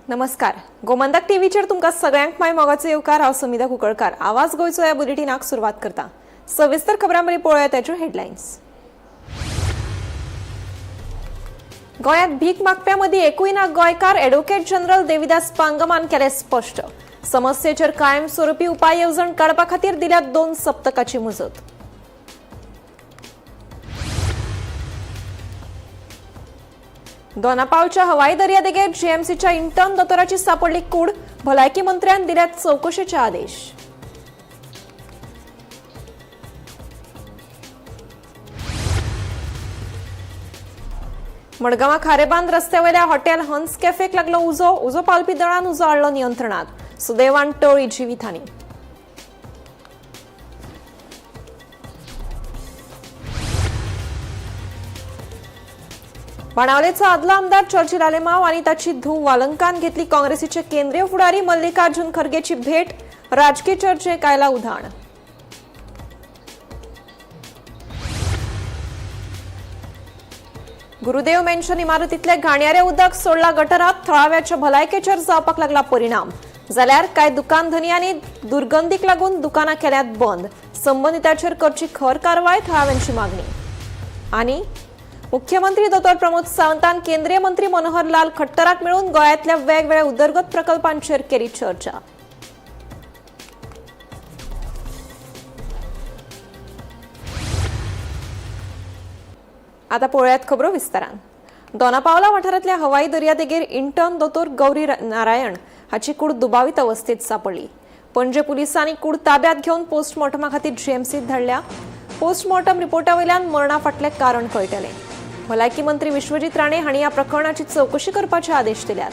नमस्कार. गोमंतक टीव्हीचेर तुमकां सगळ्यांक माय मोगाचो येवकार. हांव समिता कुंकळकार. आवाज गोंयचो ह्या बुलेटिनाक सुरवात करता. सविस्तर खबरांवरवी पळोवया ताच्यो हेडलायन्स. गोंयांत भीक मागप्यां मदीं एकूय ना गोंयकार. एडव्होकेट जनरल देविदास पांगमान केलें स्पश्ट. समस्येचेर कायमस्वरुपी उपाय येवजण काडपा खातीर दिल्या 2 सप्तकाची मुजत. दोनापावलच्या हवाई दर्यादेगेर जीएमसीच्या इंटर्न दोतोराची सापडली कूड. भलायकी मंत्र्यान दिल्यात चवकशेचे आदेश. मडगांवां खारेबांद रस्त्यावयल्या हॉटेल हंस कॅफेक लागलो उजो पावलपी दळान उजो हाडलो नियंत्रणात. सुदैवान टळी जिवितहानी. बाणावलेचो आदलो आमदार चर्चिल आलेमाव आनी ताची धूव वालंकान घेतली. काँग्रेसीचे केंद्रीय फुडारी मल्लिकार्जुन खरगेची भेट. राजकीय चर्चेक आयला उधाण. गुरुदेव मेन्शन इमारतीतले घाणयारे उदक सोडला गटरात. थळाव्याच्या भलायकेचेर जावपाक लागला परिणाम. जाल्यार कांय दुकान धनियांनी दुर्गंधीक लागून दुकानां केल्यात बंद. संबंधितांचेर करची खर कारवाय, थळाव्यांची मागणी. आनी मुख्यमंत्री दोतोर प्रमोद सावंतान केंद्रीय मंत्री मनोहर लाल खट्टराक मेळून गोंयांतल्या वेगवेगळ्या उदरगत प्रकल्पांचेर केली चर्चा. आता पळोवयात खबरो विस्तारान. दोनापावला वाठारांतल्या हवाई दर्यादेगेर इंटर्न दोतोर गौरी नारायण हाची कूड दुबावीत अवस्थेत सापडली. पणजे पुलिसांनी कूड ताब्यात घेवन पोस्टमॉर्टमा खातीर जीएमसीत धाडल्या. पोस्टमॉर्टम रिपोर्टावयल्यान मरणा फाटलें कारण कळटलें. भलायकी मंत्री विश्वजीत राणे हांणी ह्या प्रकरणाची चवकशी करपाचे आदेश दिल्यात.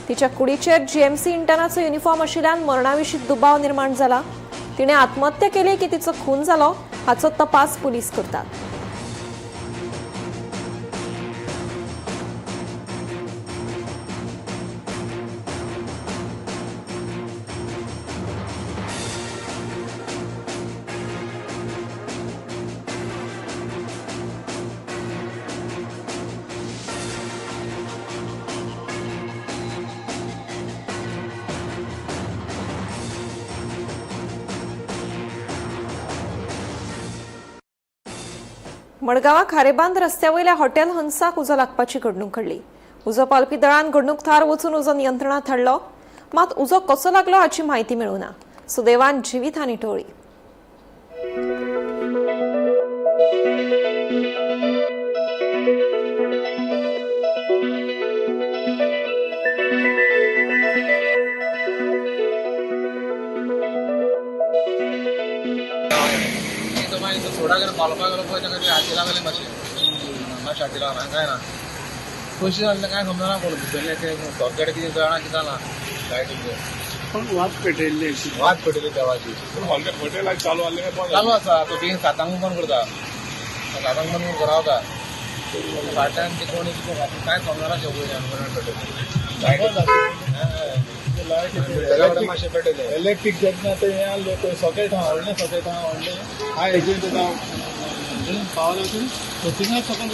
तिच्या कुडीचेर जीएमसी इंटर्नाचो युनिफॉर्म आशिल्ल्यान मरणाविशीं दुबाव निर्माण जाला. तिणें आत्महत्या केली की तिचो खून जालो हाचो तपास पुलीस करतात. मडगांवां खारेबांद रस्त्यावयल्या हॉटेल हंसाक उजो लागपाची घडणूक घडली. उजो पावलपी दळान घडणूक थार वचून उजो नियंत्रणात हाडलो. मात उजो कसो लागलो हाची म्हायती मेळूं ना. सुदैवान जिवितहानी टळ्ळी. थोड़ा अगर मालूम हाती लागले मातशें हाती लागना काय ना पयशे जाल्ले काय समजना कोण भितरले ते सगळे कितें जाणा कितें ना लायटीचे पण वाद पेटयल्ली देवाची पूण हॉटेल चालू आसलें चालू आसा तो बेगीन 7 बंद करता 7 बंद करून रावता फाटल्यान ते कोणी कितें काय समजना मातशें पेटयले इलेक्ट्रीक जेन्ना ते हें आसलें पळय सॉकेट आहा व्हडलें हाय हेजेर पावला थिंगा सकयल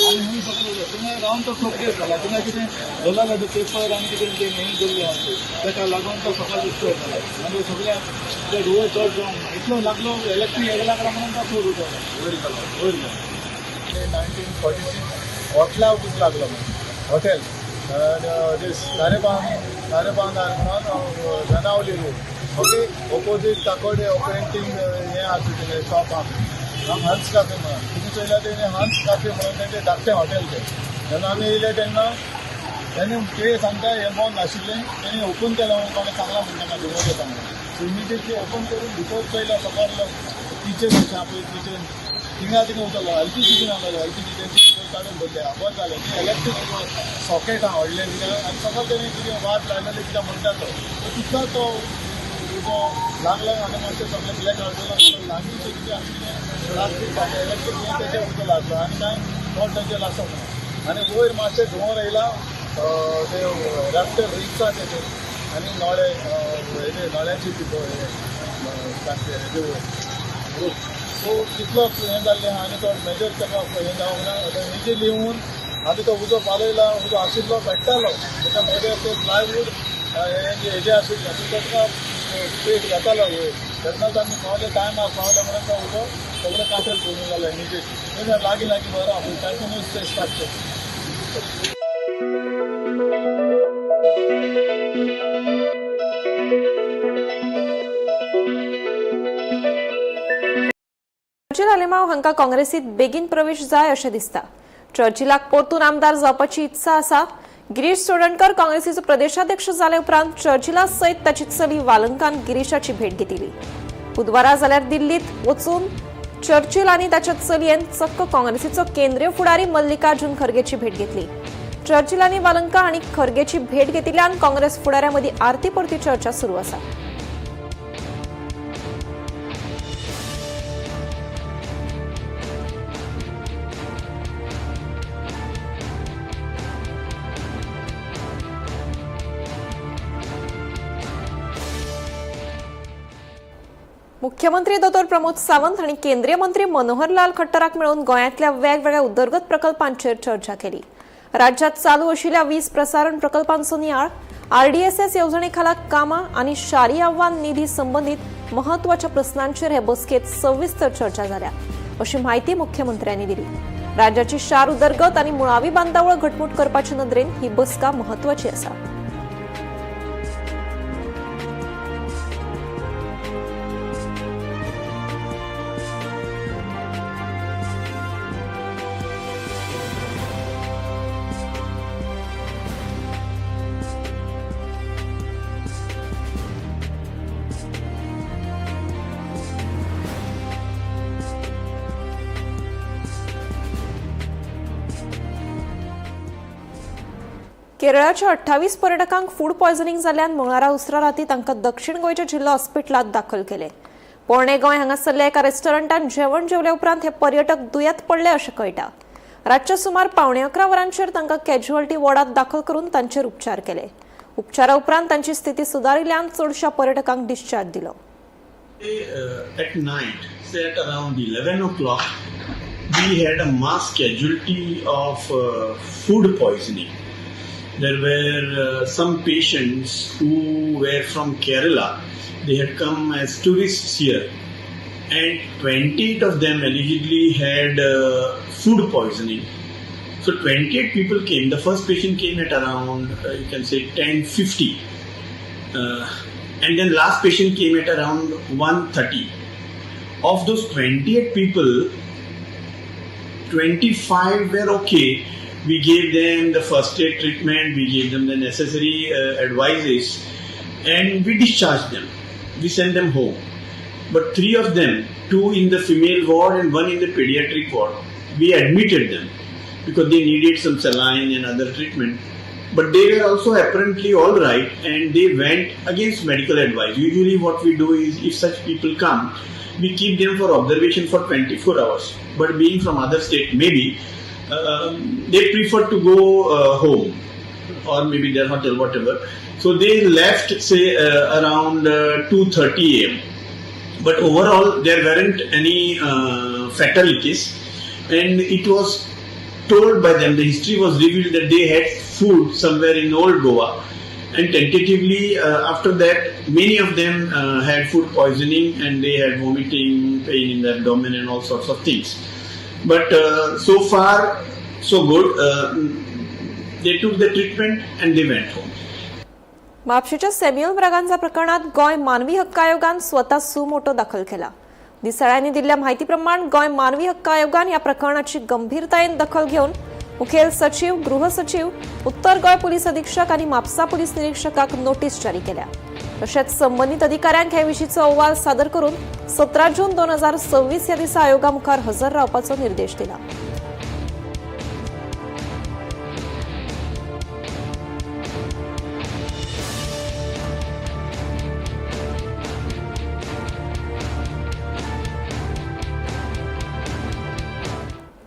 आनी हूंय सकयल थिंगा रावन तो सॉकेट जाला थिंगा कितें दवरला पेपर आनी कितें तें हें दवरलें आसा ताका लागून तो सकयल उस्तोर जाला आनी सगळ्या ते रुवो चड जावन इतलो लागलो इलेक्ट्रीक हेका लागला म्हणून तो चड उठलो वयर 1946 हॉटेला उदक लागलो हॉटेल नारेबांद म्हणून जनावली रोड ओके ऑपोजीट ताकोडे ऑपरेटिंग हें आसा तें शॉप आसा हंस काफे म्हणून तितून चोयल्या तेणें हंस काफे म्हणून तेंचें धाकटें हॉटेल तें जेन्ना आमी येयले तेन्ना तेणें ते सांगता हें बंद आशिल्लें तेणें ओपन केलें म्हणून कोणें सांगलां म्हणून ताका दुसरें सांगलें इमिडिएटली ओपन करून भितर चोयल्या सकयल किचन अशें आपलें किचन थिंगा उरतलो एलपीजी नासलो एलपीजी काडून दवरले बंद जालें ती इलेक्ट्रीक सॉकेट आहा व्हडलें कितें आनी सकयल तेणें कितें वाट लायलेलें कितें म्हणटालो तितलो तो उजो लागलो आनी मातशें सगळें ब्लॅक आउट लागींचें कितें आशिल्लें प्लास्टीक इलेक्ट्रीक हें तेजें उजो लागलो आनी कांय कोण तेजें लासो म्हणून आनी वयर मातशें धुंवर येयला ते रस्ते रिक्षा तेजे आनी नळे हेजे नळ्याची सो तितलो हें जाल्लें आहा आनी तो मेजर ताका हें जावंक ना इमिजिएटली येवन आमी तो उदो पालयला उदो आशिल्लो पेट्टालो तेच्या मदीं ते प्लायवूड हेजे आशिल्ले तेका पेट घेतालो वयर तेन्नाच आमी पावले टायमार पावले म्हणून तो उदो सगळें कांतेल पळोवन जालो इमिजिएटली लागीं लागीं बरो आपूण कंटिन्यूस ते स्टार्ट केले. चर्चिल आलेमाव हांका काँग्रेसीत बेगीन प्रवेश जाय अशें दिसता. चर्चिलाक परतून आमदार जावपाची इत्सा आसा. गिरीश चोडणकर काँग्रेसीचो प्रदेशाध्यक्ष जाले उपरांत चर्चिला सयत ताची चली वालंकान गिरीशाची भेट घेतिली. बुधवारा जाल्यार दिल्लीत वचून चर्चिल आनी ताच्या चलयेन चक्क काँग्रेसीचो केंद्रीय फुडारी मल्लिकार्जुन खरगेची भेट घेतली. चर्चिल आनी वालंका हांणी खरगेची भेट घेतिल्ल्यान काँग्रेस फुडाऱ्यां मदीं आरती परती चर्चा सुरू आसा. मुख्यमंत्री दोतोर प्रमोद सावंत हांणी केंद्रीय मंत्री मनोहरलाल खट्टराक मेळून गोंयांतल्या वेगवेगळ्या उदरगत प्रकल्पांचेर चर्चा केली. राज्यात चालू आशिल्ल्या 20 प्रसारण प्रकल्पांचो नियाळ, आरडीएसएस येवजणे खाला कामां आनी शारी आव्हान निधी संबंधीत महत्वाच्या प्रस्नांचेर हे बसकेत सविस्तर चर्चा जाल्या अशी माहिती मुख्यमंत्र्यांनी दिली. राज्याची शार उदरगत आनी मुळावी बांदावळ घटमूट करपाचे नदरेन ही बसका महत्वाची आसा. केरळाच्या 28 पर्यटकांक फूड पॉयझनिंग जाल्ल्यान मंगळारा उसरा राती तांकां दक्षिण गोंयच्या जिल्लो हॉस्पिटलांत दाखल केले. पोरणे गोंय हांगासरल्या एका रेस्टॉरंटात जेवण जेवले उपरांत हे पर्यटक दुयेंत पडले अशें कळटा. रातच्या सुमार 11:15 वरांचेर तांकां कॅज्युअल्टी वॉर्डात दाखल करून तांचेर उपचार केले. उपचारा उपरांत तांची स्थिती सुदारिल्ल्यान चडशा पर्यटकांक डिस्चार्ज दिलो. At night, say at around 11 o'clock, we had a mass casualty of food poisoning. There were some patients who were from Kerala. They had come as tourists here, and 28 of them allegedly had food poisoning. So 28 people came. The first patient came at around, you can say 10:50. And then last patient came at around 1:30. Of those 28 people, 25 were okay. We gave them the first aid treatment, we gave them the necessary advices, and we discharged them. We sent them home. But 3 of them, 2 in the female ward and 1 in the pediatric ward, we admitted them because they needed some saline and other treatment. But they were also apparently all right, and they went against medical advice. Usually what we do is, if such people come, we keep them for observation for 24 hours. But being from other state, maybe they prefer to go home or maybe their hotel, whatever. So they left, say, around 2:30 a.m. But overall, there weren't any fatalities, and it was told by them, the history was revealed that they had food somewhere in Old Goa, and tentatively after that, many of them had food poisoning and they had vomiting, pain in the abdomen and all sorts of things. But so far, so good. They took the treatment and they went home. म्हापशेच्या Samuel Braganza प्रकरणात गोंय मानवी हक्क आयोगान स्वता suo motu दाखल केला. दिसाळ्यांनी दिल्ल्या माहिती प्रमाण गोंय मानवी हक्क आयोगान ह्या प्रकरणाची गंभीरतायेन दखल घेवन मुखेल सचिव, गृह सचिव, उत्तर गोंय पुलीस अधीक्षक आनी म्हापसा पुलीस निरीक्षकाक नोटीस जारी केल्या. तशेंच संबंधित अधिकाऱ्यांक हे विशींचो अहवाल सादर करून 17 जून 2026 ह्या दिसा आयोगा मुखार हजर रावपाचो निर्देश दिला.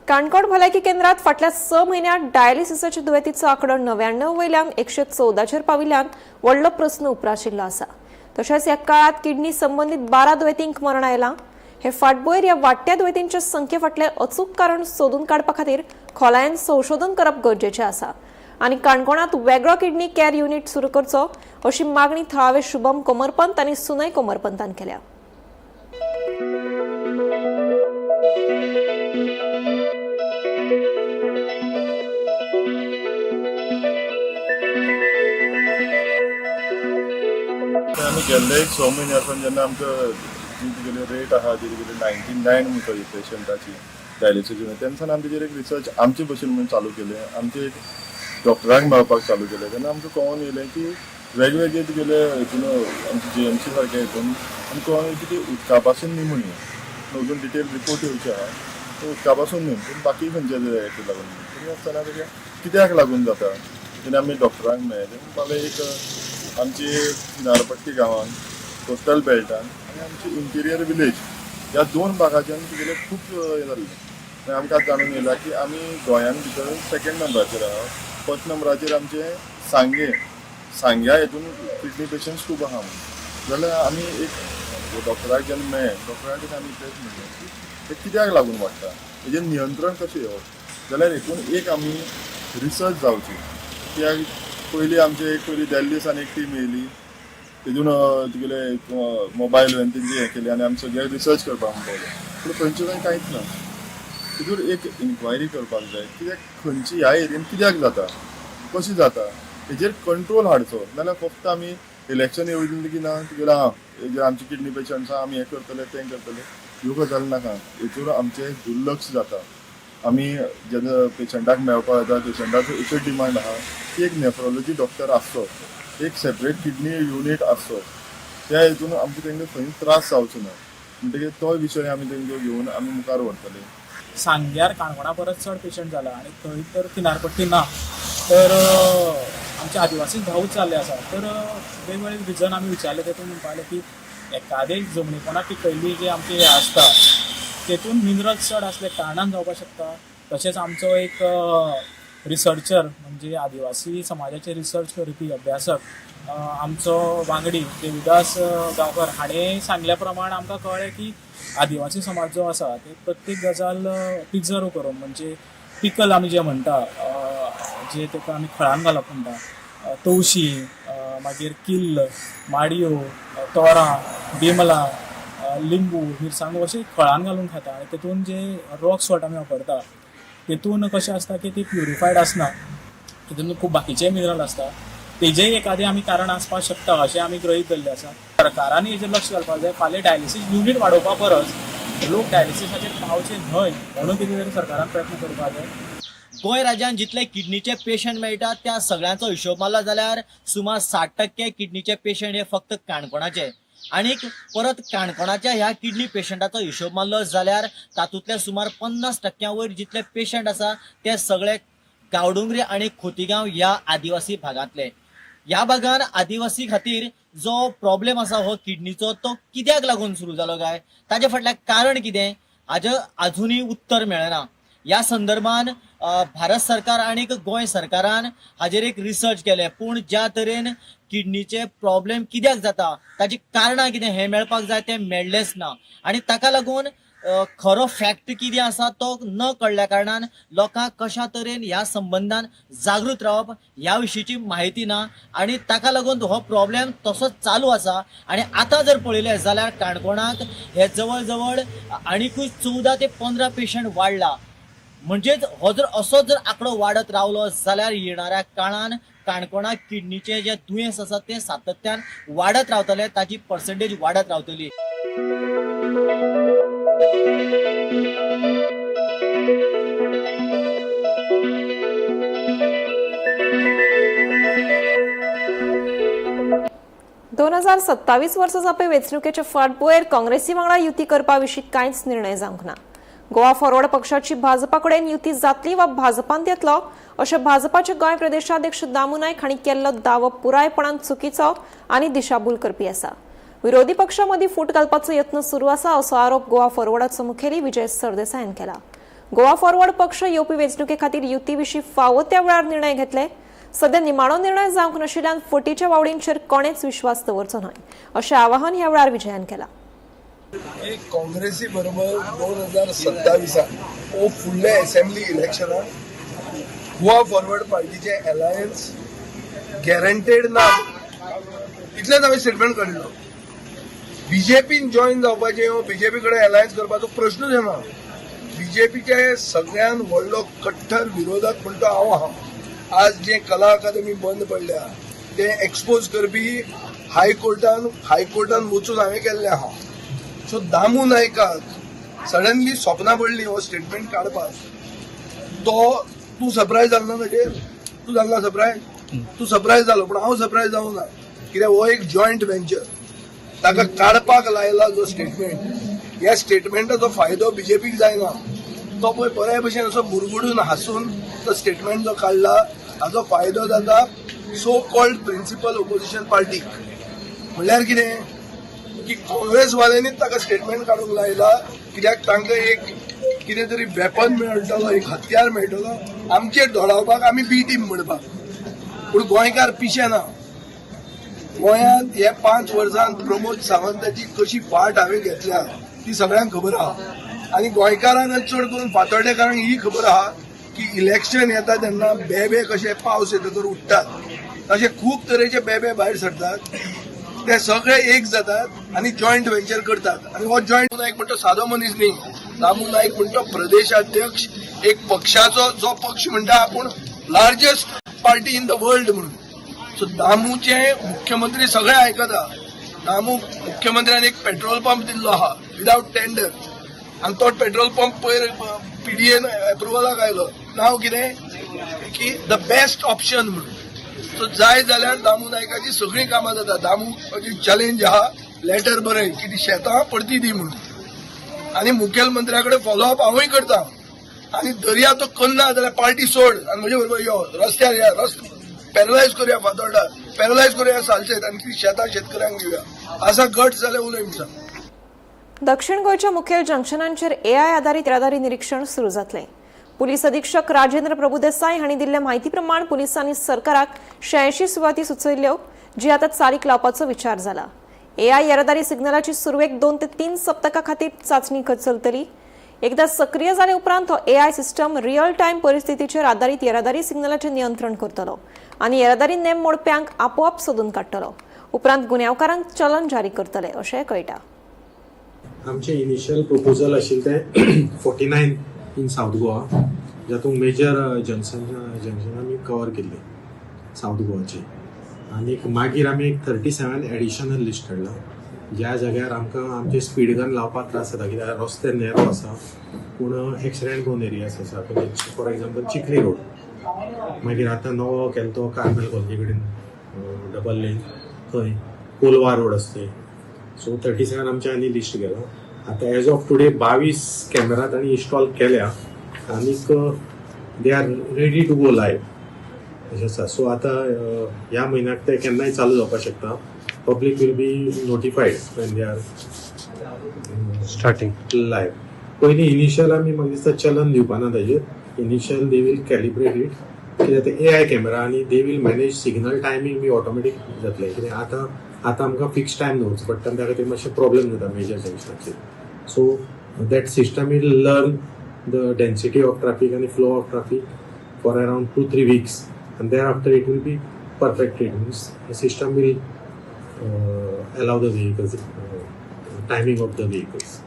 काणकोण भलायकी केंद्रात फाटल्या 6 म्हयन्यांत डायलिसिसाच्या दुयेंतीचो आंकडो 99 वयल्यान 114 पाविल्ल्यान व्हडलो प्रस्न उप्राशिल्लो आसा. तशेंच ह्या काळात किडनी संबंधित 12 दुयेंतींक मरण आयलां. हे फाटभुंयेर ह्या वाडट्या दुयेंतींच्या संख्ये फाटलें अचूक कारण सोदून काडपा खातीर खोलायेन संशोधन करप गरजेचें आसा आनी काणकोणांत वेगळो किडनी केअर युनिट सुरू करचो अशी मागणी थळावे शुभम कोमरपंत आनी सुनय कोमरपंतान केल्या. आमी गेल्ले 6 म्हयन्यासून जेन्ना आमकां जी तुगेली रेट आहा ती तुगेली 99 म्हणटा पेशंटाची डायलिसीस तेन्ना आमी तेजेर एक रिसर्च आमचे भशेन म्हणून चालू केले. आमचे एक डॉक्टरांक मेळपाक चालू केले तेन्ना आमकां कळून येयलें की वेगवेगळे तुगेले हितून आमचे GMC सारके हितून आमकां कळून येयलें की ती उदका पासून न्ही म्हणून अजून डिटेल रिपोर्ट येवचे आहा तो उदका पासून न्ही पूण बाकी खंयच्या हेका लागून तरी आसतना तेजे कित्याक लागून जाता तेन्ना आमी डॉक्टरांक मेळ्ळे फाल्यां एक आमची किनारपट्टी गांवांत कोस्टल बेल्टान आनी आमची इंटिरियर विलेज ह्या 2 भागाच्यान तुगेले खूब हें जाल्लें मागीर आमकां जाणून येयलां की आमी गोंयान भितर 2nd नंबराचेर आहा. 1st नंबराचेर आमचे सांग्या हितून किडनी पेशंट्स खूब आहा म्हणून जाल्यार आमी एक डॉक्टराक जेन्ना मेळ्ळे डॉक्टराक आमी तेच म्हणलें की ते कित्याक लागून वाडटा हेजेर नियंत्रण कशें येवप जाल्यार हितून एक आमी रिसर्च जावची. कित्याक पयलीं आमचे एक पयलीं दिल्लीसान एक टीम येयली तितून तुगेले मोबायल तेंची हें केली आनी आमी सगळे रिसर्च करपाक पावले पूण खंयचे थंय कांयच ना. तितून एक इन्क्वायरी करपाक जाय कित्याक खंयची ह्या एरियेन कित्याक जाता कशी जाता हेजेर कंट्रोल हाडचो. नाल्यार फक्त आमी इलेक्शन येवजले की ना तुगेले हेजेर आमचे किडनी पेशंट्स आहा आमी हें करतले तें करतले ह्यो गजाली नाका. हेतून आमचें दुर्लक्ष जाता. आमी जेन्ना पेशंटाक मेळपाक येता पेशंटाचो एकच डिमांड आहा की एक नेफ्रोलॉजी डॉक्टर आसचो एक सेपरेट किडनी युनिट आसचो. त्या हितून आमकां तेंका खंय त्रास जावचो ना म्हणटकीर तो विशय आमी तेंका घेवन आमी मुखार व्हरतले. सांग्यार काणकोणा परस चड पेशंट जाला आनी थंय तर किनारपट्टी ना तर आमचे आदिवासी भावूच जाल्ले आसा. तर वेगवेगळे रिजन आमी विचारले तेतून म्हणपाक की एखादे जमनीपणाक पिकयल्ली जी आमची हें आसता तेतून मिनरल्स चड आसले कारणान जावपाक शकता. तशेंच आमचो एक रिसर्चर म्हणजे आदिवासी समाजाचे रिसर्च करपी अभ्यासक आमचो वांगडी देविदास गांवकर हाणें सांगल्या प्रमाण आमकां कळ्ळें की आदिवासी समाज जो आसा ते प्रत्येक गजाल प्रिजर्व करून म्हणजे पिकल आमी जे म्हणटा जे ताका आमी खळान घालप म्हणटा तवशी मागीर किल्ल माडयो तोरां बिमलां लिंबू मिरसांगो अशें खळान घालून खाता आनी तेतून जे रॉक सॉल्ट आमी वापरता तेतून कशें आसता की ती प्युरिफायड आसना तेतून खूब बाकीचे मिनरल आसता तेजेय एखादें आमी कारण आसपाक शकता अशें आमी गृहीत धरलें आसा. सरकारान हेजेर लक्ष घालपाक जाय. फाल्यां डायलिसीस युनिट वाडोवपा परस लोक डायलिसीसाचेर पावचे न्हय म्हणून कितें तरी सरकारान प्रयत्न करपाक जाय. गोंय राज्यांत जितले किडनीचे पेशंट मेळटात त्या सगळ्यांचो हिशोब मारला जाल्यार सुमार 60% किडनीचे पेशंट हे फक्त काणकोणाचे आनीक परत काणकोणाच्या ह्या किडनी पेशंटाचो हिशोब मारलो जाल्यार तातूंतले सुमार 50% वयर जितले पेशंट आसा ते सगळे गांवडोंगरी आनी खोतीगांव ह्या आदिवासी भागांतले. ह्या भागांत आदिवासी खातीर जो प्रॉब्लेम आसा हो किडनीचो तो कित्याक लागून सुरू जालो काय ताचे फाटल्यान कारण कितें हाजें आजुनूय उत्तर मेळना. ह्या संदर्भान भारत सरकार आणि गोंय सरकारान हाजेर एक रिसर्च केले पूण ज्या तरेन किडनीचे प्रॉब्लेम कित्याक जाता ताची कारणां कितें हें मेळपाक जाय तें मेळ्ळेंच ना आनी ताका लागून खरो फॅक्ट कितें आसा तो न कळ्ळ्या कारणान लोकांक कशा तरेन ह्या संबंधान जागृत रावप ह्या विशींची म्हायती ना आनी ताका लागून हो प्रॉब्लेम तसोच चालू आसा. आनी आतां जर पळयलें जाल्यार काणकोणाक हे जवळ जवळ आनीकूय 14 ते 15 पेशंट वाडला. म्हणजेच हो जर असो जर आंकडो वाडत रावलो जाल्यार येणाऱ्या काळान काणकोणाक किडनीचे जे दुयेंस आसा ते सातत्यान वाडत रावतले ताची पर्संटेज वाडत रावतली. दोन 2027 वर्सा जावपी वेंचणुकेच्या फाटभुंयेर काँग्रेसी वांगडा युती करपा विशीं कांयच निर्णय जावंक ना. गोवा फॉरवर्ड पक्षाची भाजपा कडेन युती जातली वा भाजपांत येतलो अशें भाजपाचे गोंय प्रदेशाध्यक्ष दामू नायक हांणी केल्लो दावो पुरायपणान चुकीचो आनी दिशाभूल करपी आसा. विरोधी पक्षां मदीं फूट घालपाचो यत्न सुरू आसा असो आरोप गोवा फॉरवर्डाचो मुखेली विजय सरदेसायान केला. गोवा फॉरवर्ड पक्ष येवपी वेंचणुके खातीर युती विशीं फावो त्या वेळार निर्णय घेतले. सध्या निमाणो निर्णय जावंक नाशिल्ल्यान फटीच्या वावडींचेर कोणेच विश्वास दवरचो न्हय अशें आवाहन ह्या वेळार विजयान केलां. काँग्रेसी बरोबर 2027 फुडल्या असेंब्ली इलेक्शनाक गोवा फॉरवर्ड पार्टीचे अलायन्स गॅरंटेड ना इतलेच हांवें स्टेटमेंट काडिल्लो. बीजेपीन जॉईन जावपाचें वा बीजेपी कडेन अलायन्स करपाचो प्रश्नूच येना. बीजेपीचे सगळ्यात व्हडलो कट्टर विरोधक म्हणटा हांव आहा. आज जे कला अकादमी बंद पडल्या ते एक्सपोज करपी हायकोर्टान वचून हांवें केल्लें आहा. सो दामू नायकाक सडनली स्वप्नां पडली हो स्टेटमेंट काडपाक. तूं सरप्रायज जालो ना ताचेर? तूं जाल्ला सरप्रायज? तूं सरप्रायज जालो, पूण हांव सरप्रायज जावं ना. कित्याक हो एक जॉयंट वेंचर. ताका काडपाक लायला जो स्टेटमेंट, ह्या स्टेटमेंटाचो फायदो बीजेपीक जायना. तो पळय बऱ्या भशेन असो मुरगुडून हांसून तो स्टेटमेंट जो काडला हाचो फायदो जाता सो कॉल्ड प्रिन्सिपल ओपोजिशन पार्टीक. म्हणल्यार कितें की काँग्रेसवाल्यांनीच ताका स्टेटमेंट काडूंक लायला, कित्याक तांकां एक कितें तरी वेपन मेळटलो, एक हत्यार मेळटलो आमचेर धोडावपाक, आमी बी टीम म्हणपाक. पूण गोंयकार पिशे ना. गोंयांत हे 5 वर्सांत प्रमोद सावंताची कशी फाट हांवें घेतल्या ती सगळ्यांक खबर आहा. आनी गोंयकारांक चड करून फातोर्डेकारांक ही खबर आहा की इलेक्शन येता तेन्ना बेबे कशे पावस येतकर उठतात, तशे खूब तरेचे बेबे भायर सरतात. ते सगळे एक जातात आनी जॉयंट वेंचर करतात. आनी हो जॉयंट नायक म्हणटा सादो मनीस न्ही. दामू नायक म्हणटा प्रदेशाध्यक्ष एक पक्षाचो, जो पक्ष म्हणटा आपूण largest party in the world म्हणून. सो दामूचे मुख्यमंत्री सगळे आयकता. दामू मुख्यमंत्र्यान एक पेट्रोल पंप दिल्लो आहा विदाउट टेंडर, आनी तो पेट्रोल पंप पयर पीडीएन अप्रुवलाक आयलो. नांव कितें की द बेस्ट ऑप्शन म्हणून. सो जाय जाल्यार दामू नायकाची सगळीं कामां जाता. दामूची चॅलेंज आहा, लेटर बरय की ती शेतां परती दी म्हणून. आनी मुखेलमंत्र्या कडेन फॉलोअप हांवूय करता. आनी दर्या तो करना जाल्यार पार्टी सोड आनी म्हजे बरोबर यो रस्त्यार या, पॅरलायज करूया फातोर्डा, पॅरलायज करूया सालसेत आनी ती शेतां शेतकऱ्यांक दिवया. असा गट जाल्यार उलय म्हणटा. दक्षिण गोंयच्या मुखेल जंक्शनांचेर एआय आधारित येरादारी निरीक्षण सुरू जातले. पुलीस अधीक्षक राजेंद्र प्रभुदेसाय हांणी दिल्ल्या म्हायती प्रमाण पुलिसांनी सरकाराक 86 सुवाती सुचयल्ल्यो, जी आतां चालीक लावपाचो विचार जाला. एआय येरादारी सिग्नलाची सुरवेक 2 ते 3 सप्तकां खातीर चांचणी चलतली. एकदा सक्रिय जाले उपरांत हो एआय सिस्टम रियल टायम परिस्थितीचेर आधारीत येरादारी सिग्नलाचें नियंत्रण करतलो आनी येरादारी नेम मोडप्यांक आपोआप सोदून काडटलो. उपरांत गुन्यांवकारांक चलन जारी करतले अशें कळटा. आमचे इनिशियल प्रपोजल आशिल्ले ते 49 इन साऊथ गोवा, जातूंत मेजर जंक्शन आमी कवर केल्ले साऊथ गोवाचे. आनी मागीर आमी एक 37 एडिशनल लिस्ट काडला, ज्या जाग्यार आमकां आमचे स्पीड गन लावपाक त्रास जाता, कित्याक रस्ते नेरो आसा पूण एक्सिडेंट दोन एरियास आसा. फॉर एक्झाम्पल चिखली रोड, मागीर आतां नवो केलो तो कार्मेल कॉलनी कडेन डबल लेन, थंय कोलवा रोड आसता. सो 37 आमचे आनी लिस्ट केला. आतां एज ऑफ टुडे 22 कॅमेरा तांणी इन्स्टॉल केल्या आनीक they are ready to go live अशें आसा. सो आतां ह्या म्हयन्याक ते केन्नाय चालू जावपाक शकता. Public will be notified when they are starting live. पयलीं इनिशियल आमी म्हाका दिसता चलन दिवपाना ताजेर. Initial they will calibrate it, कित्याक ते एआय कॅमेरा आनी they will manage signal timing be automatic जातलें. कित्याक आतां आमकां फिक्स टायम दवरचो पडटा, त्या खातीर मातशे प्रॉब्लेम जाता मेजर जंक्शनाचेर. So that system will learn the density of traffic आनी flow of traffic for around 2-3 weeks, and thereafter it will be perfected. Means the system will allow the vehicles, timing of the vehicles.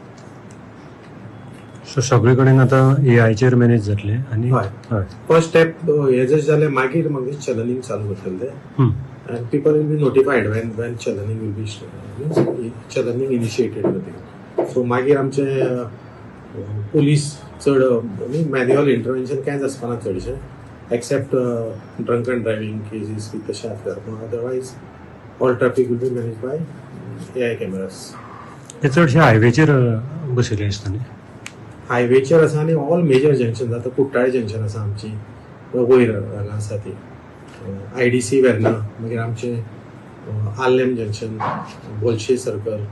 So सगळे कडेन आतां एआयचेर manage जातले. आनी हय, first step हे जर जालें मागीर म्हाका चलनींग चालू करतले ते. and people will be notified when chalaning will be chalaning initiated जातली. सो मागीर आमचे पुलीस चड मॅन्युअल इंटरव्हेन्शन कांयच आसपाना चडशें, except drunk and driving cases बी तशें आसल्यार. पूण otherwise all traffic will be manage by AI cameras. ते चडशे हायवेचेर बसयले आसता न्ही? हायवेचेर आसा आनी ऑल मेजर जंक्शन. आतां कुट्टाळे जंक्शन आसा आमची वयर हांगा आसा ती IDC वेर्ना, मागीर आमचे आल्लेम जंक्शन, बोलशे सर्कल,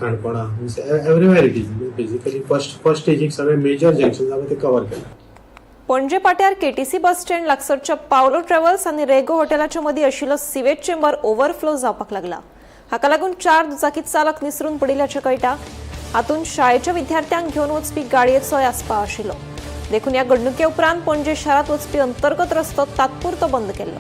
काणकोणा, means everywhere it is. Basically first स्टेजीक सगळे मेजर जंक्शन आसा ते कवर केला. पणजे पाट्यार केटीसी बस स्टँड लागसरच्या पावलो ट्रॅव्हल्स आनी रेगो हॉटेलाच्या मदीं आशिल्लो सिवेज चेंबर ओव्हरफ्लो जावपाक लागला. हाका लागून 4 दुचाकी चालक निसरून पडिल्ल्याचें कळटा. हातूंत शाळेच्या विद्यार्थ्यांक घेवन वचपी गाडयेचोय आस्पाव आशिल्लो. देखून या घडणुके उपरांत पणजे शहरात वचपी अंतर्गत रस्तो तात्पुरतो बंद केलो.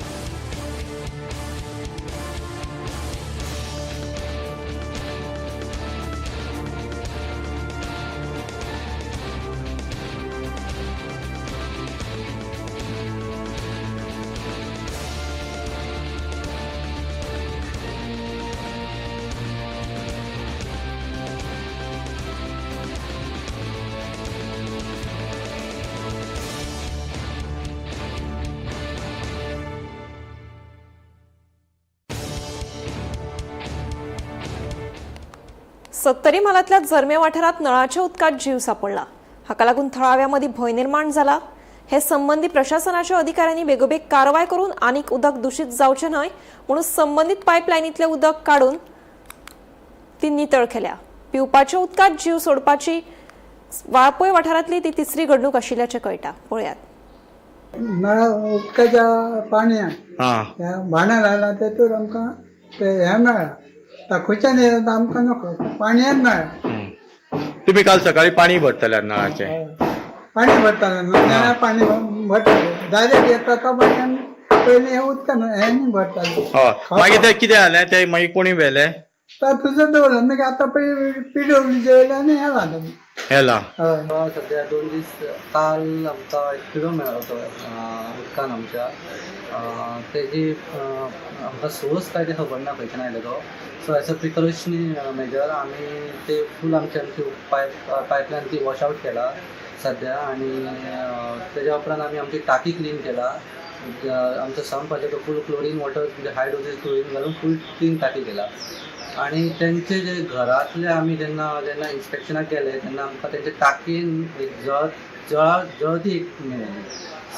सत्तरी म्हालातल्या जरमे वाठारात नळाच्या उदकात जीव सापडला. हाका लागून थळाव्यामध्ये भय निर्माण जाला. हे संबंधी प्रशासनाच्या अधिकाऱ्यांनी बेगोबेग कारवाय करून आनीक उदक दूषित जावचे न्हय म्हणून संबंधित पायपलायनीतले उदक काढून ती नितळ केल्या. पिवपाच्या उदकात जीव सोडपाची वाळपय वाठारातली ती तिसरी घडणूक आशिल्ल्याचे कळटा. पळयात. नळा उदकाच्या पाण्यात ह्या भांडा लायला तेतूर आमकां ते हे मेळ्ळा. खंयच्यान येता आमकां नको, पाणयात मेळ्ळा. तुम्ही काल सकाळी पाणी भरतल्यात नळाचे? पाणी भरताले नळा पाणी भरताले डायरेक्ट येता तो पाण्यान पयलीं हे उदकान हेनी भरताले. मागीर ते कितें जालें ते मागीर कोणी व्हेले? तर तुझं दवरलं मागीर आतां पळय PWC येयले आनी हे जालें. हेला सध्या 2 दीस काल आमकां एक किलो मेळ्ळो तो उदकान आमच्या. तेजी आमकां सोर्स काय ते खबर ना खंयच्यान आयलो तो. So as a precautionary major आमी ते फूल आमच्या पायपलायन ती वॉश आवट केला सध्या. आणि तेज्या उपरांत आमी आमची टाकी क्लीन केला. आमचो संप आसा तो फूल क्लोरीन वॉटर म्हणजे हाय डोसेज क्लोरीन घालून फूल क्लीन टाकी केला. आणि त्यांचे जे घरातले आमी जेन्ना इन्स्पेक्शनाक गेले तेन्ना आमकां तेंचे टाकीन एक जळती एक मेळ्ळी.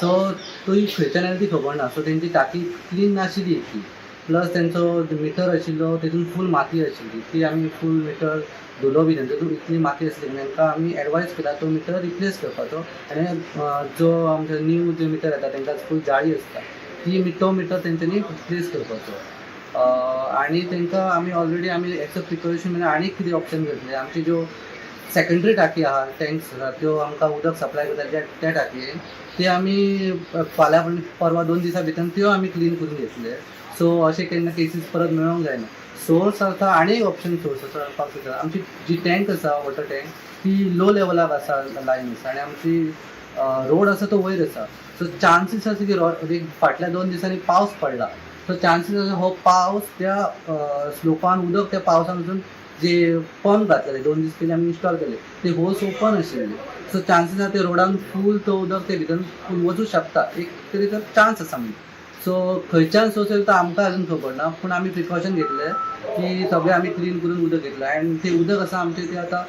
सो ती खंयच्यान आयली ती खबर ना. सो तेंची टाकी क्लीन नाशिल्ली ती. प्लस तेंचो मिटर आशिल्लो तेतून फूल माती आशिल्ली. ती आमी फूल मिटर धुलो बी तेंचो इतली माती आसली तेंकां आमी एडवायज केला तो मिटर रिप्लेस करपाचो. आनी जो आमचो न्यू जो मिटर येता तेंकां फूल जाळी आसता तो मिटर तेंच्यांनी रिप्लेस करपाचो. आणि तांकां आमी ऑलरेडी आमी एज अ प्रिकॉशन म्हणजे आनी कितें ऑप्शन घेतले. आमची ज्यो सेकंडरी टाकी आहा टँक्स आसा त्यो आमकां उदक सप्लाय करता त्या टाकयेन ते आमी फाल्यां परवा 2 दिसां भितर त्यो आमी क्लीन करून घेतले. सो अशें केन्ना केसीस परत मेळोंक जायना. सोर्स आसा आनी एक ऑप्शन सोर्स आसा. आमची जी टँक आसा वॉटर टँक ती लो लेवलाक आसा लायन्स आनी आमची रोड आसा तो वयर आसा. सो चान्सीस आसा की फाटल्या 2 दिसांनी पावस पडला सो चान्सीस आसा हो पावस त्या स्लोपान उदक त्या पावसान वचून जे पंप घातलेले 2 दीस पयलीं आमी इन्स्टॉल केले ते होस ओपन आशिल्ले. सो चान्सीस आसा ते रोडान फूल तो उदक ते भितर फूल वचूंक शकता. एक तरी तर चान्स आसा म्हणजे. सो खंयच्यान सोर्स येता तो आमकां अजून खबर ना. पूण आमी प्रिकॉशन घेतले की सगळें आमी क्लीन करून उदक घेतलें. आनी तें उदक आसा आमचें तें आतां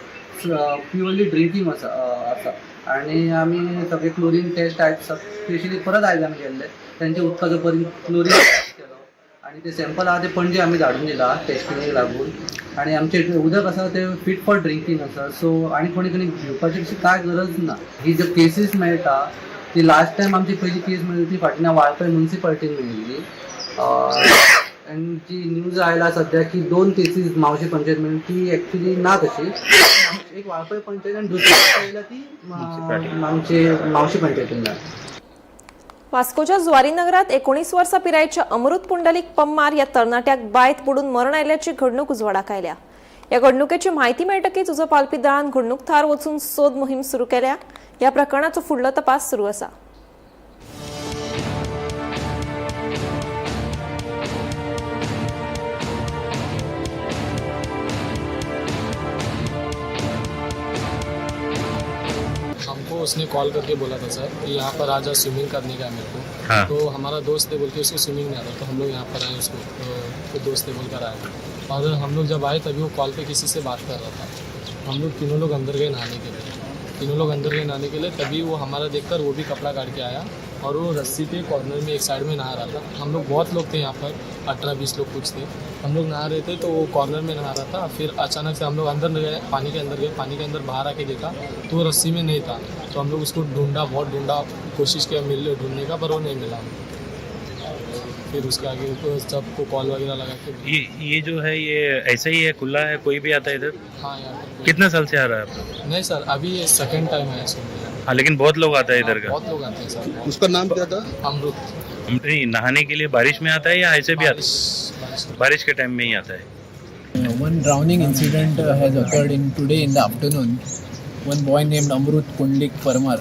प्युअरली ड्रिंकींग आसा. आनी आमी सगळे क्लोरीन टेस्ट आयज स्पेशली परत आयज आमी गेल्ले तेंचे उदकाचो परी क्लोरीन टेस्ट केलो. आनी ते सॅम्पल आहा ते पणजे आमी धाडून दिला टेस्टिंगेक लागून. आनी आमचें उदक आसा तें फीट फॉर ड्रिंकींग आसा. सो आनी कोणी घेवपाची अशी कांय गरज ना. ही ज्यो केसीस मेळटा ती लास्ट टायम आमची पयली केस मेळ्ळी ती फाटल्या वाळपय म्युनिसिपालिटीन मेळिल्ली. आनी जी न्यूज आयला सध्या की 2 केसीस मावशी पंचायत मेळून ती एक्चुली ना तशी. एक वाळपय पंचायत आनी दुसरी आयला ती आमचे मावशी पंचायतीन ना. वास्कोच्या जुवारीनगरात 19 वर्सां पिरायेच्या अमृत पुंडलीक पम्मार या तरणाट्याक बायत बुडून मरण आयल्याची घडणूक उजवाडाक आयल्या. या घडणुकेची म्हायती मेळटकीच उजो पालपी दळान घडणूक थळार वचून सोद मोहीम सुरू केल्या. या प्रकरणाचो फुडलो तपास सुरू आसा. हमको उसने कॉल करके बोला था सर कि यहाँ पर आज स्विमिंग करने का है मेरे को. तो हमारा दोस्त है बोल के उसको स्विमिंग नहीं आता तो हम लोग यहाँ पर आए उसको तो दोस्त है बोल कर आए. और हम लोग जब आए तभी वो कॉल पे किसी से बात कर रहा था. हम लोग तीनों लोग अंदर गए नहाने के लिए. तभी वो हमारा देखकर वो भी कपड़ा काट के आया और वो रस्सी पे कॉर्नर में एक साइड में नहा रहा था. हम लोग बहुत लोग थे यहाँ पर 18-20 लोग कुछ थे. हम लोग नहा रहे थे तो वो कॉर्नर में नहा रहा था. फिर अचानक से हम लोग अंदर गए पानी के अंदर बाहर आके देखा तो वो रस्सी में नहीं था. तो हम लोग उसको बहुत ढूंढा कोशिश किया ढूंढने का पर वो नहीं मिला. फिर उसके आगे सबको कॉल वगैरह लगा के ये जो है ये ऐसा ही है, खुला है, कोई भी आता है इधर? हाँ यहाँ पर कितने साल से आ रहा है आपका? नहीं सर, अभी ये सेकंड टाइम है सुनने। हाँ, लेकिन बहुत लोग आता है इधर का। बहुत लोग आते हैं सर। उसका नाम क्या था? अमृत। नहीं, नहाने के लिए बारिश में आता है या ऐसे भी आता है? बारिश के टाइम में ही आता है। One drowning incident has occurred today in the afternoon. One boy named Amrut Kundlik Parmar,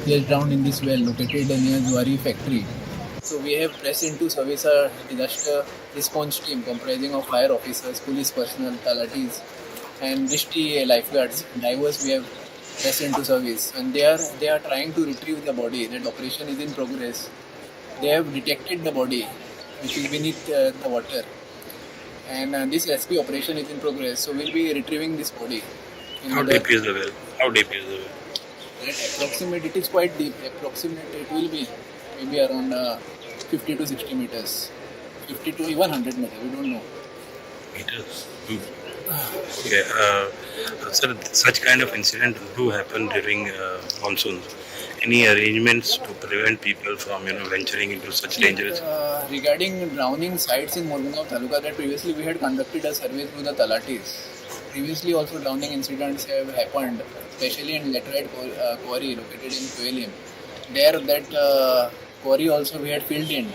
he has drowned in this well located near Zuari factory. So we have pressed into service a disaster response team comprising of fire officers, police personnel, talatis, and Drishti lifeguards. Divers we have pressed into service, and they are trying to retrieve the body. That operation is in progress. They have detected the body, which is beneath the water. And this rescue operation is in progress, so we'll be retrieving this body. How deep is the well? How deep is the well? Approximate, it is quite deep. Approximate, it will be maybe around 50 to 60 meters, 50 to even 100 meters. We don't know. Meters. Okay. Sir, such kind of incident do happen during monsoons. Any arrangements to prevent people from venturing into such dangerous? Regarding drowning sites in Mormugao Taluka, that previously we had conducted a survey through the Talatis. Previously also drowning incidents have happened, especially in laterite quarry located in Puelim. There that quarry also we had filled in,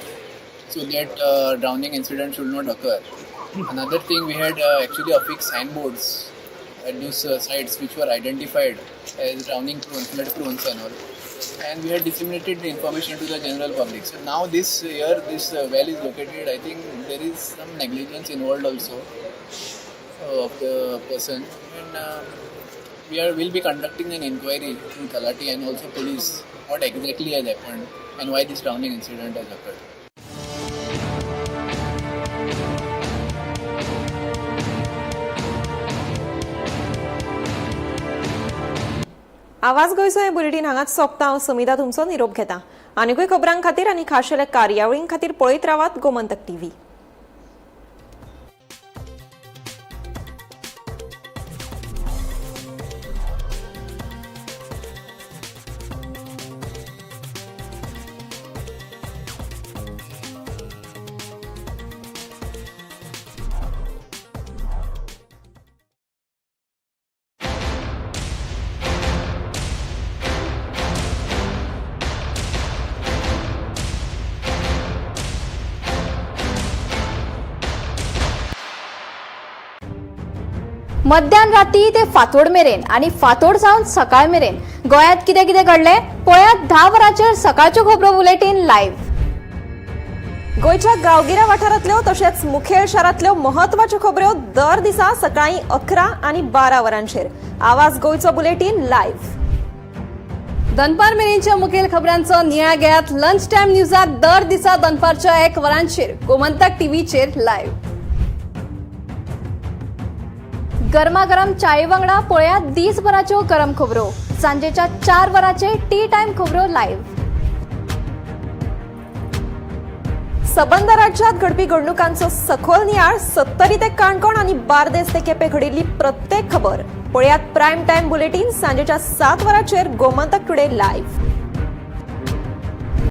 so that drowning incident should not occur. Another thing, we had actually affixed signboards at those sites which were identified as drowning prone, flood prone and all. And we had disseminated the information to the general public. So now this year, this well is located, I think there is some negligence involved also of the person. And we'll be conducting an inquiry through Talati and also police what exactly has happened and why this drowning incident has occurred. आवाज गोंयचो हे bulletin हांगाच सोंपता. हांव समिता तुमचो निरोप घेता. आनीकूय खबरां खातीर आनी खाशेल्या कार्यावळीं खातीर पळयत रावात गोमंतक टीव्ही. मध्यान राती ते फातोड मेरेन आणि फातोड सावन सकाळ मेरेन गोयात कितें कितें घडलें पळयात 10 वरांचेर सकाळच्यो खबरो बुलेटिन लायव्ह. गोंयच्या गांवगिऱ्या वाठारांतल्यो तशेंच मुखेल शारांतल्यो महत्वाच्यो खबरो दर दिसा सकाळीं 11 आनी 12 वरांचेर. आवाज गोंयचो बुलेटिन लायव्ह. दनपार मेरेनच्या मुखेल खबरांचो नियाळ घेयात लंच टायम न्यूजाक दर दिसा दनपारच्या 1 वरांचेर गोमंतक टीव्हीचेर लायव्ह. गरमागरम चाये वांगडा पळयात दिसभराच्यो गरम खबरो. सांजेच्या 4 वरांचेर टी टायम खबरो लायव्ह. सबंद राज्यात घडपी घडणुकांचो सखोल नियाळ 70 ते काणकोण आनी बार्देस ते केपें घडिल्ली प्रत्येक खबर पळयात प्रायम टायम बुलेटिन सांजेच्या 7 वरांचेर गोमंतक टुडे लायव्ह.